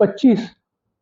25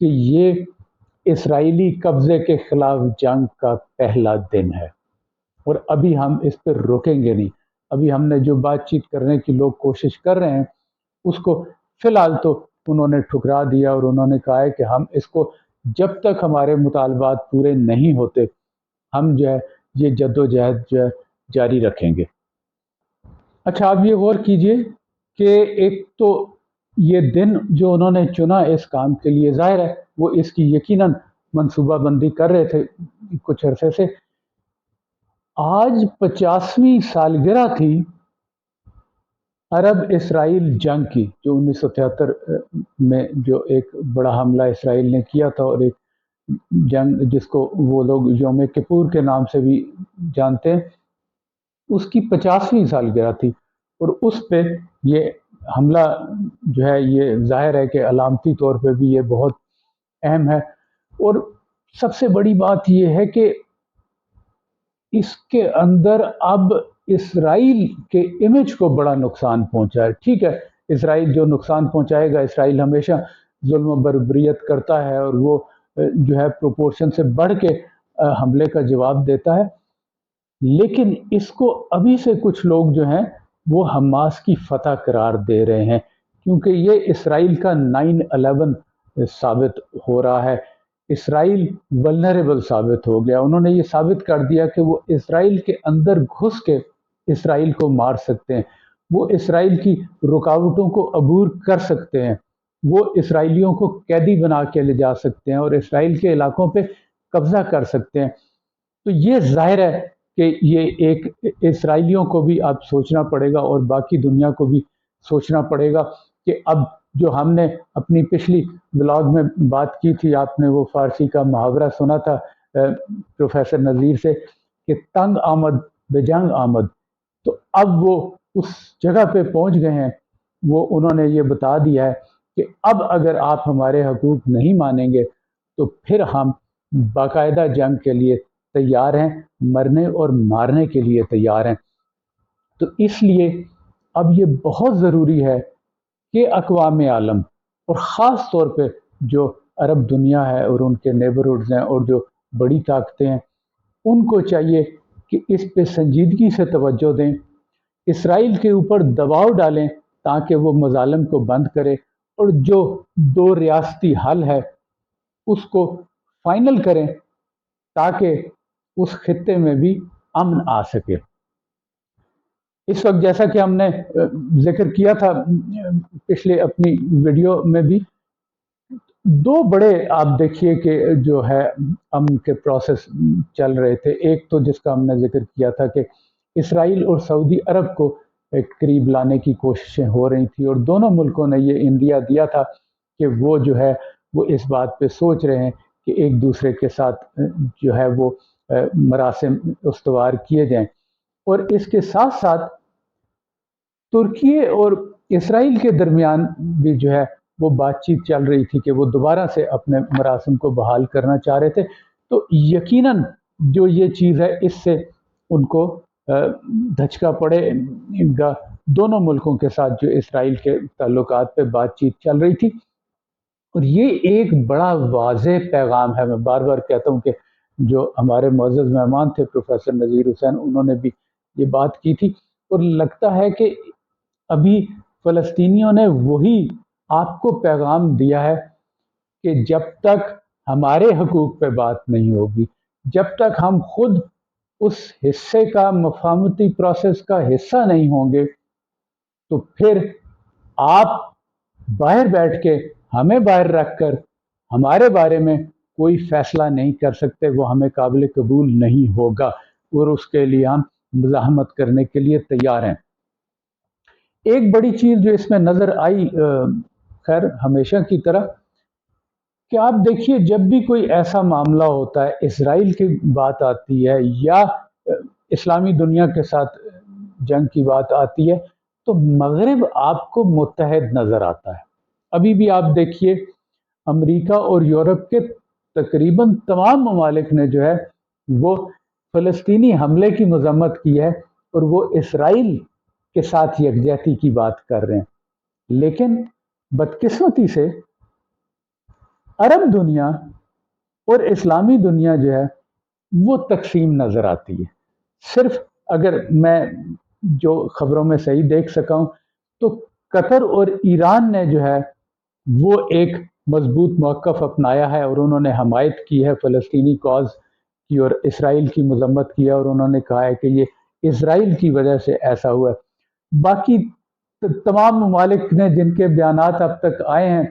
کہ یہ اسرائیلی قبضے کے خلاف جنگ کا پہلا دن ہے، اور ابھی ہم اس پہ رکیں گے نہیں۔ ابھی ہم نے جو بات چیت کرنے کی لوگ کوشش کر رہے ہیں اس کو فی الحال تو انہوں نے ٹھکرا دیا، اور انہوں نے کہا ہے کہ ہم اس کو جب تک ہمارے مطالبات پورے نہیں ہوتے ہم جو ہے یہ جدوجہد جو ہے جاری رکھیں گے۔ اچھا، آپ یہ غور کیجئے کہ ایک تو یہ دن جو انہوں نے چنا اس کام کے لیے، ظاہر ہے وہ اس کی یقیناً منصوبہ بندی کر رہے تھے کچھ عرصے سے۔ آج 50ویں سالگرہ تھی عرب اسرائیل جنگ کی، جو 1973 میں جو ایک بڑا حملہ اسرائیل نے کیا تھا، اور ایک جنگ جس کو وہ لوگ یوم کپور کے نام سے بھی جانتے ہیں، اس کی 50ویں سالگرہ تھی، اور اس پہ یہ حملہ جو ہے یہ ظاہر ہے کہ علامتی طور پہ بھی یہ بہت اہم ہے۔ اور سب سے بڑی بات یہ ہے کہ اس کے اندر اب اسرائیل کے امیج کو بڑا نقصان پہنچا ہے۔ ٹھیک ہے، اسرائیل جو نقصان پہنچائے گا، اسرائیل ہمیشہ ظلم و بربریت کرتا ہے، اور وہ جو ہے پروپورشن سے بڑھ کے حملے کا جواب دیتا ہے، لیکن اس کو ابھی سے کچھ لوگ جو ہیں وہ حماس کی فتح قرار دے رہے ہیں، کیونکہ یہ اسرائیل کا 9/11 ثابت ہو رہا ہے۔ اسرائیل ولنریبل ثابت ہو گیا، انہوں نے یہ ثابت کر دیا کہ وہ اسرائیل کے اندر گھس کے اسرائیل کو مار سکتے ہیں، وہ اسرائیل کی رکاوٹوں کو عبور کر سکتے ہیں، وہ اسرائیلیوں کو قیدی بنا کے لے جا سکتے ہیں، اور اسرائیل کے علاقوں پہ قبضہ کر سکتے ہیں۔ تو یہ ظاہر ہے کہ یہ ایک اسرائیلیوں کو بھی اب سوچنا پڑے گا، اور باقی دنیا کو بھی سوچنا پڑے گا کہ اب جو ہم نے اپنی پچھلی بلاگ میں بات کی تھی، آپ نے وہ فارسی کا محاورہ سنا تھا پروفیسر نذیر سے کہ تنگ آمد بے جنگ آمد، تو اب وہ اس جگہ پہ پہنچ گئے ہیں، وہ انہوں نے یہ بتا دیا ہے کہ اب اگر آپ ہمارے حقوق نہیں مانیں گے تو پھر ہم باقاعدہ جنگ کے لیے تیار ہیں، مرنے اور مارنے کے لیے تیار ہیں۔ تو اس لیے اب یہ بہت ضروری ہے کہ اقوام عالم، اور خاص طور پہ جو عرب دنیا ہے اور ان کے نیبرہڈز ہیں اور جو بڑی طاقتیں ہیں، ان کو چاہیے کہ اس پہ سنجیدگی سے توجہ دیں، اسرائیل کے اوپر دباؤ ڈالیں تاکہ وہ مظالم کو بند کرے، اور جو 2 ریاستی حل ہے اس کو فائنل کریں تاکہ اس خطے میں بھی امن آ سکے۔ اس وقت جیسا کہ ہم نے ذکر کیا تھا پچھلے اپنی ویڈیو میں بھی، 2 بڑے آپ دیکھیے کہ جو ہے امن کے پروسیس چل رہے تھے۔ ایک تو جس کا ہم نے ذکر کیا تھا کہ اسرائیل اور سعودی عرب کو قریب لانے کی کوششیں ہو رہی تھیں، اور دونوں ملکوں نے یہ اندیا دیا تھا کہ وہ جو ہے وہ اس بات پہ سوچ رہے ہیں کہ ایک دوسرے کے ساتھ جو ہے وہ مراسم استوار کیے جائیں۔ اور اس کے ساتھ ساتھ ترکی اور اسرائیل کے درمیان بھی جو ہے وہ بات چیت چل رہی تھی کہ وہ دوبارہ سے اپنے مراسم کو بحال کرنا چاہ رہے تھے۔ تو یقیناً جو یہ چیز ہے اس سے ان کو دھچکا پڑے گا دونوں ملکوں کے ساتھ جو اسرائیل کے تعلقات پہ بات چیت چل رہی تھی۔ اور یہ ایک بڑا واضح پیغام ہے، میں بار بار کہتا ہوں کہ جو ہمارے معزز مہمان تھے پروفیسر نذیر حسین، انہوں نے بھی یہ بات کی تھی، اور لگتا ہے کہ ابھی فلسطینیوں نے وہی آپ کو پیغام دیا ہے کہ جب تک ہمارے حقوق پہ بات نہیں ہوگی، جب تک ہم خود اس حصے کا مفاہمتی پروسیس کا حصہ نہیں ہوں گے، تو پھر آپ باہر بیٹھ کے ہمیں باہر رکھ کر ہمارے بارے میں کوئی فیصلہ نہیں کر سکتے، وہ ہمیں قابل قبول نہیں ہوگا، اور اس کے لیے ہم مزاحمت کرنے کے لیے تیار ہیں۔ ایک بڑی چیز جو اس میں نظر آئی، خیر ہمیشہ کی طرح، کہ آپ دیکھیے جب بھی کوئی ایسا معاملہ ہوتا ہے، اسرائیل کی بات آتی ہے یا اسلامی دنیا کے ساتھ جنگ کی بات آتی ہے، تو مغرب آپ کو متحد نظر آتا ہے۔ ابھی بھی آپ دیکھیے امریکہ اور یورپ کے تقریباً تمام ممالک نے جو ہے وہ فلسطینی حملے کی مذمت کی ہے، اور وہ اسرائیل کے ساتھ یکجہتی کی بات کر رہے ہیں۔ لیکن بدقسمتی سے عرب دنیا اور اسلامی دنیا جو ہے وہ تقسیم نظر آتی ہے. صرف اگر میں جو خبروں میں صحیح دیکھ سکا ہوں تو قطر اور ایران نے جو ہے وہ ایک مضبوط موقف اپنایا ہے اور انہوں نے حمایت کی ہے فلسطینی کاز کی اور اسرائیل کی مذمت کی ہے اور انہوں نے کہا ہے کہ یہ اسرائیل کی وجہ سے ایسا ہوا ہے. باقی تمام ممالک نے جن کے بیانات اب تک آئے ہیں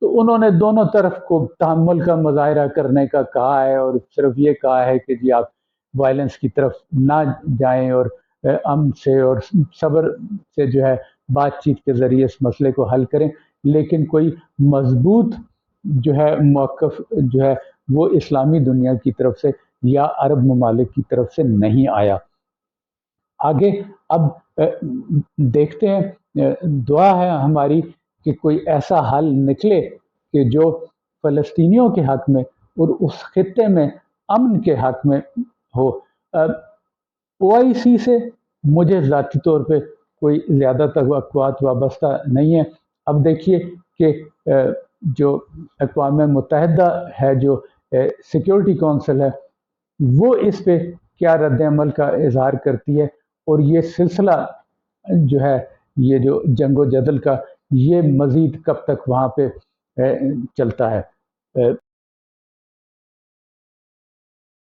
تو انہوں نے دونوں طرف کو تحمل کا مظاہرہ کرنے کا کہا ہے اور صرف یہ کہا ہے کہ جی آپ وائلنس کی طرف نہ جائیں اور امن سے اور صبر سے جو ہے بات چیت کے ذریعے اس مسئلے کو حل کریں. لیکن کوئی مضبوط جو ہے موقف جو ہے وہ اسلامی دنیا کی طرف سے یا عرب ممالک کی طرف سے نہیں آیا. آگے اب دیکھتے ہیں، دعا ہے ہماری کہ کوئی ایسا حل نکلے کہ جو فلسطینیوں کے حق میں اور اس خطے میں امن کے حق میں ہو. او آئی سی سے مجھے ذاتی طور پہ کوئی زیادہ توقعات وابستہ نہیں ہے. اب دیکھیے کہ جو اقوام متحدہ ہے، جو سیکیورٹی کونسل ہے، وہ اس پہ کیا رد عمل کا اظہار کرتی ہے اور یہ سلسلہ جو ہے یہ جو جنگ و جدل کا یہ مزید کب تک وہاں پہ چلتا ہے.